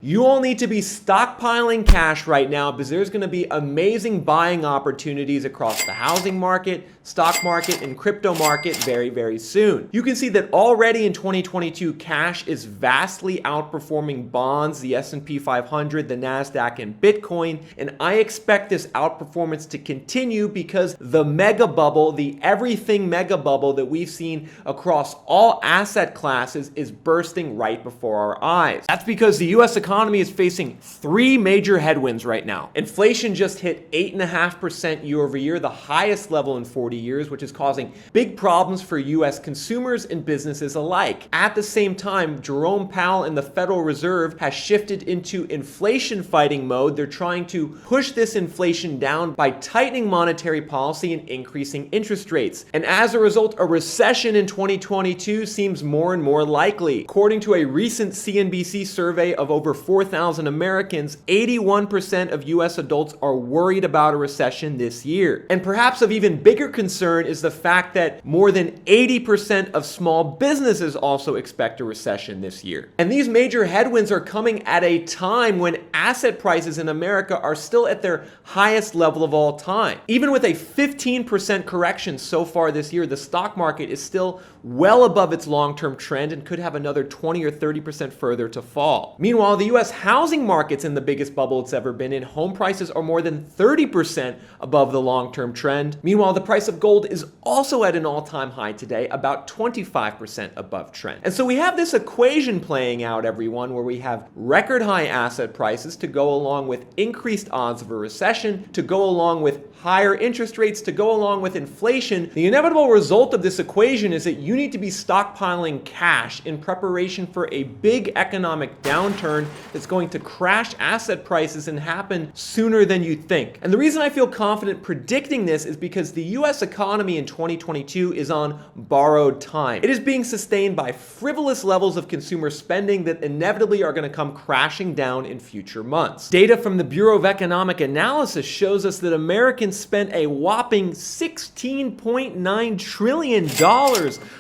You all need to be stockpiling cash right now because there's going to be amazing buying opportunities across the housing market, stock market, and crypto market very, very soon. You can see that already in 2022, cash is vastly outperforming bonds, the S&P 500, the NASDAQ, and Bitcoin. And I expect this outperformance to continue because the mega bubble, the everything mega bubble that we've seen across all asset classes is bursting right before our eyes. That's because the US economy is facing three major headwinds right now. Inflation just hit 8.5% year over year, the highest level in 40 years, which is causing big problems for US consumers and businesses alike. At the same time, Jerome Powell and the Federal Reserve has shifted into inflation fighting mode. They're trying to push this inflation down by tightening monetary policy and increasing interest rates. And as a result, a recession in 2022 seems more and more likely. According to a recent CNBC survey of over 4,000 Americans, 81% of US adults are worried about a recession this year. And perhaps of even bigger concern is the fact that more than 80% of small businesses also expect a recession this year. And these major headwinds are coming at a time when asset prices in America are still at their highest level of all time. Even with a 15% correction so far this year, the stock market is still well above its long-term trend and could have another 20 or 30% further to fall. Meanwhile, the US housing market's in the biggest bubble it's ever been in. Home prices are more than 30% above the long-term trend. Meanwhile, the price of gold is also at an all-time high today, about 25% above trend. And so we have this equation playing out, everyone, where we have record high asset prices to go along with increased odds of a recession, to go along with higher interest rates, to go along with inflation. The inevitable result of this equation is that you need to be stockpiling cash in preparation for a big economic downturn that's going to crash asset prices and happen sooner than you think. And the reason I feel confident predicting this is because the US economy in 2022 is on borrowed time. It is being sustained by frivolous levels of consumer spending that inevitably are going to come crashing down in future months. Data from the Bureau of Economic Analysis shows us that Americans spent a whopping $16.9 trillion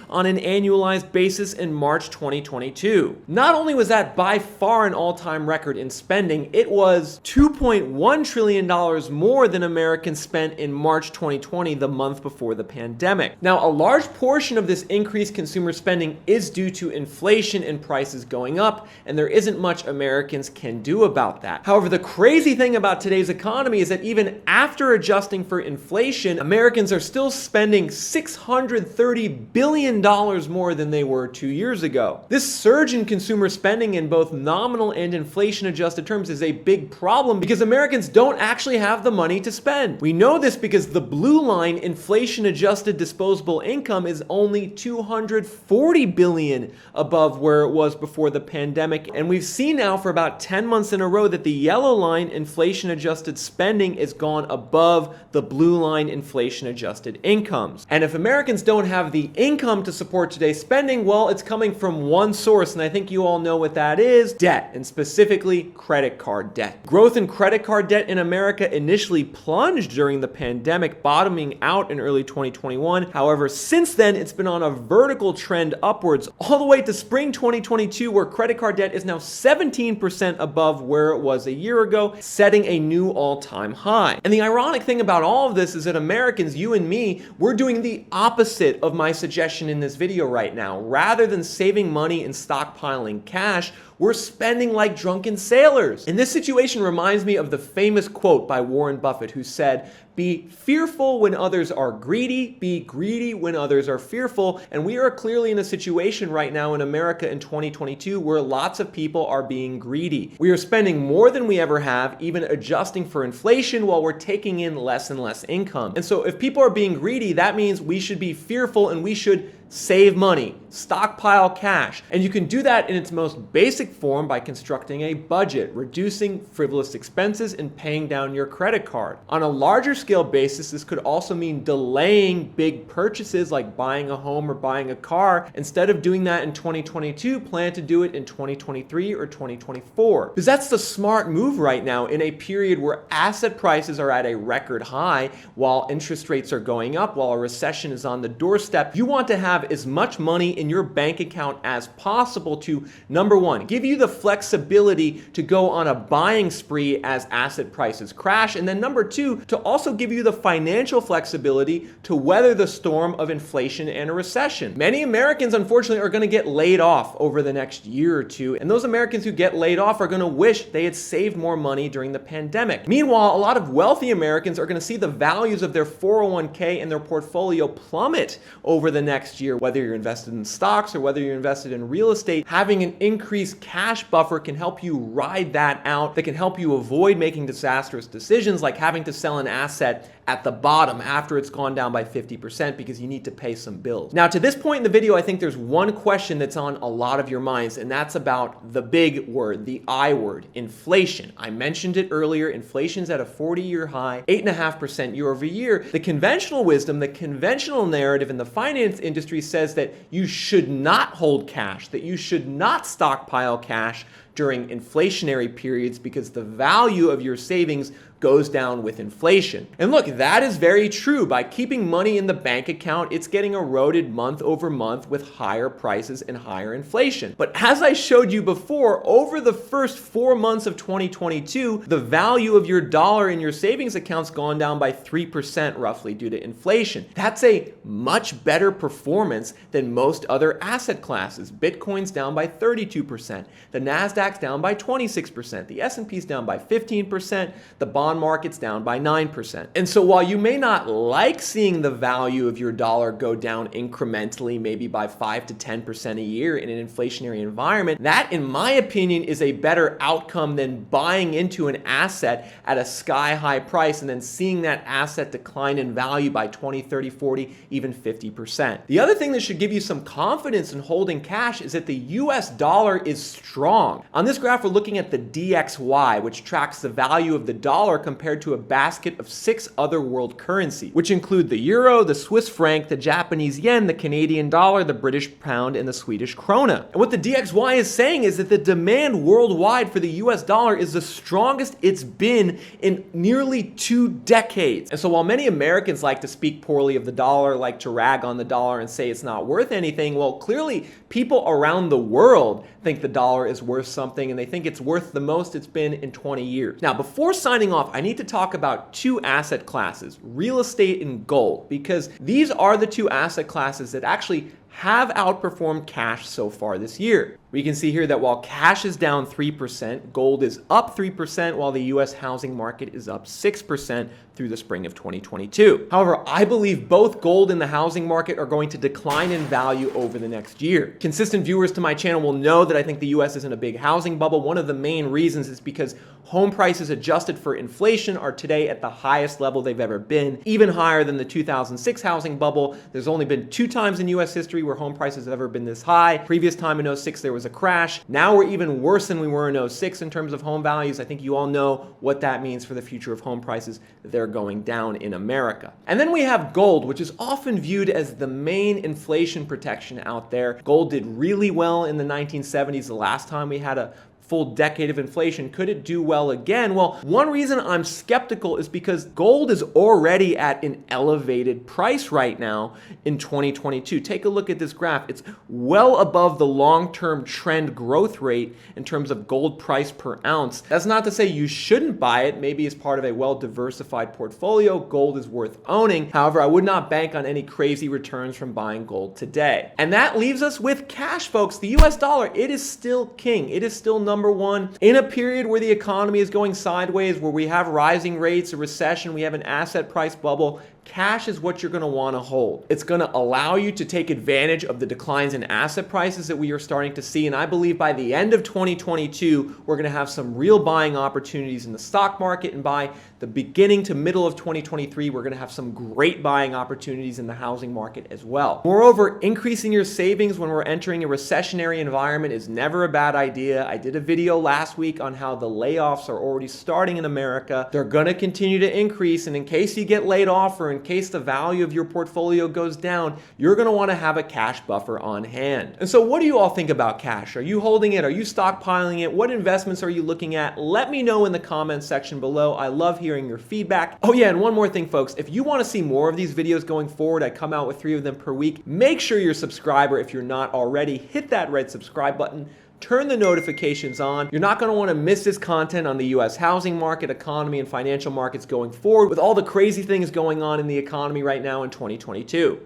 on an annualized basis in March 2022. Not only was that by far an all-time record in spending, it was $2.1 trillion more than Americans spent in March 2020, the month before the pandemic. Now, a large portion of this increased consumer spending is due to inflation and prices going up, and there isn't much Americans can do about that. However, the crazy thing about today's economy is that even after adjusting for inflation, Americans are still spending $630 billion more than they were 2 years ago. This surge in consumer spending in both nominal and inflation adjusted terms is a big problem because Americans don't actually have the money to spend. We know this because the blue line, inflation adjusted disposable income, is only $240 billion above where it was before the pandemic. And we've seen now for about 10 months in a row that the yellow line, inflation adjusted spending, is gone above the blue line, inflation adjusted incomes. And if Americans don't have the income to support today's spending, well, it's coming from one source, and I think you all know what that is: debt, and specifically credit card debt. Growth in credit card debt in America initially plunged during the pandemic, bottoming out in early 2021. However, since then, it's been on a vertical trend upwards all the way to spring 2022, where credit card debt is now 17% above where it was a year ago, setting a new all-time high. And the ironic thing about all of this is that Americans, you and me, we're doing the opposite of my suggestion in this video right now. Rather than saving money and stockpiling cash, we're spending like drunken sailors. And this situation reminds me of the famous quote by Warren Buffett, who said, "Be fearful when others are greedy, be greedy when others are fearful." And we are clearly in a situation right now in America in 2022 where lots of people are being greedy. We are spending more than we ever have, even adjusting for inflation, while we're taking in less and less income. And so if people are being greedy, that means we should be fearful and we should save money, stockpile cash. And you can do that in its most basic form by constructing a budget, reducing frivolous expenses, and paying down your credit card. On a larger scale basis, this could also mean delaying big purchases like buying a home or buying a car. Instead of doing that in 2022, plan to do it in 2023 or 2024. Because that's the smart move right now in a period where asset prices are at a record high, while interest rates are going up, while a recession is on the doorstep. You want to have as much money in your bank account as possible to, number one, give give you the flexibility to go on a buying spree as asset prices crash. And then number two, to also give you the financial flexibility to weather the storm of inflation and a recession. Many Americans, unfortunately, are going to get laid off over the next year or two. And those Americans who get laid off are going to wish they had saved more money during the pandemic. Meanwhile, a lot of wealthy Americans are going to see the values of their 401k and their portfolio plummet over the next year. Whether you're invested in stocks or whether you're invested in real estate, having an increased cash buffer can help you ride that out. That can help you avoid making disastrous decisions like having to sell an asset at the bottom after it's gone down by 50% because you need to pay some bills. Now, to this point in the video, I think there's one question that's on a lot of your minds, and that's about the big word, the I word, inflation. I mentioned it earlier. Inflation's at a 40-year high, 8.5% year over year. The conventional wisdom, the conventional narrative in the finance industry says that you should not hold cash, that you should not stockpile cash during inflationary periods because the value of your savings goes down with inflation. And look, that is very true. By keeping money in the bank account, it's getting eroded month over month with higher prices and higher inflation. But as I showed you before, over the first 4 months of 2022, the value of your dollar in your savings account's gone down by 3% roughly due to inflation. That's a much better performance than most other asset classes. Bitcoin's down by 32%. The NASDAQ's down by 26%. The S&P's down by 15%. The bond market's down by 9%. And so while you may not like seeing the value of your dollar go down incrementally, maybe by 5 to 10% a year in an inflationary environment, that, in my opinion, is a better outcome than buying into an asset at a sky-high price and then seeing that asset decline in value by 20, 30, 40, even 50%. The other thing that should give you some confidence in holding cash is that the US dollar is strong. On this graph, we're looking at the DXY, which tracks the value of the dollar compared to a basket of 6 other world currencies, which include the euro, the Swiss franc, the Japanese yen, the Canadian dollar, the British pound, and the Swedish krona. And what the DXY is saying is that the demand worldwide for the US dollar is the strongest it's been in nearly 2 decades. And so while many Americans like to speak poorly of the dollar, like to rag on the dollar and say it's not worth anything, well, clearly people around the world think the dollar is worth something, and they think it's worth the most it's been in 20 years. Now, before signing off, I need to talk about 2 asset classes, real estate and gold, because these are the 2 asset classes that actually have outperformed cash so far this year. We can see here that while cash is down 3%, gold is up 3%, while the US housing market is up 6% through the spring of 2022. However, I believe both gold and the housing market are going to decline in value over the next year. Consistent viewers to my channel will know that I think the US is in a big housing bubble. One of the main reasons is because home prices adjusted for inflation are today at the highest level they've ever been, even higher than the 2006 housing bubble. There's only been 2 times in US history where home prices have ever been this high. Previous time in 06, there was a crash. Now we're even worse than we were in 06 in terms of home values. I think you all know what that means for the future of home prices. They're going down in America. And then we have gold, which is often viewed as the main inflation protection out there. Gold did really well in the 1970s, the last time we had a full decade of inflation. Could it do well again? Well, one reason I'm skeptical is because gold is already at an elevated price right now in 2022. Take a look at this graph. It's well above the long-term trend growth rate in terms of gold price per ounce. That's not to say you shouldn't buy it. Maybe as part of a well-diversified portfolio, gold is worth owning. However, I would not bank on any crazy returns from buying gold today. And that leaves us with cash, folks. The US dollar, it is still king. It is still number one. In a period where the economy is going sideways, where we have rising rates, a recession, we have an asset price bubble, cash is what you're going to want to hold. It's going to allow you to take advantage of the declines in asset prices that we are starting to see. And I believe by the end of 2022, we're going to have some real buying opportunities in the stock market. And by the beginning to middle of 2023, we're going to have some great buying opportunities in the housing market as well. Moreover, increasing your savings when we're entering a recessionary environment is never a bad idea. I did a video last week on how the layoffs are already starting in America. They're going to continue to increase. And in case you get laid off or in case the value of your portfolio goes down, you're going to want to have a cash buffer on hand. And so what do you all think about cash? Are you holding it? Are you stockpiling it? What investments are you looking at? Let me know in the comments section below. I love hearing your feedback. Oh yeah, and one more thing, folks. If you want to see more of these videos going forward, I come out with 3 of them per week. Make sure you're a subscriber if you're not already. Hit that red subscribe button. turn the notifications on. You're not going to want to miss this content on the US housing market, economy, and financial markets going forward with all the crazy things going on in the economy right now in 2022.